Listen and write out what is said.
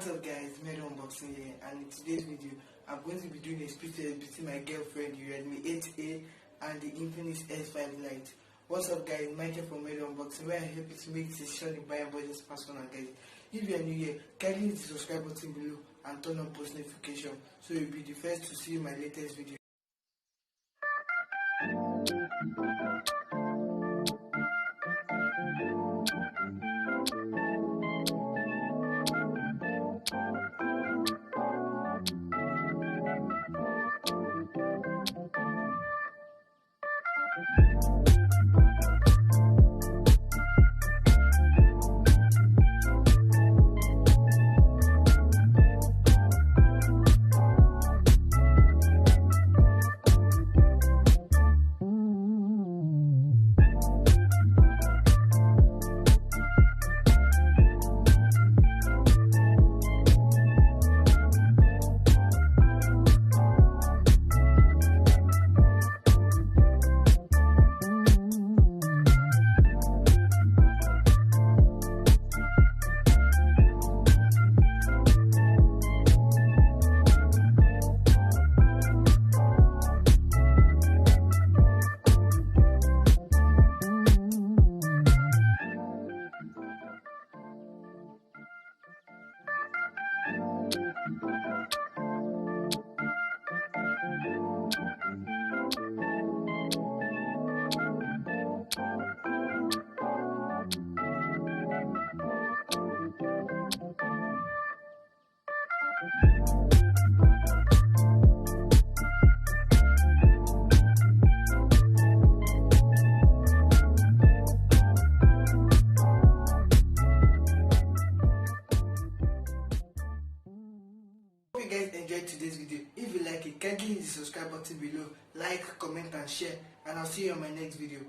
What's up guys, Mary Unboxing here, and in today's video I'm going to be doing a split test between my girlfriend, the Redmi 8A and the Infinix S5 Lite. What's up guys, Michael from Mary Unboxing, where I help you to make decision in buying budget smartphone. And guys, if you are new here, kindly hit the subscribe button below and turn on post notification so you'll be the first to see my latest video. Hope you guys enjoyed today's video. If you like it, kindly hit the subscribe button below, like, comment and share, and I'll see you on my next video.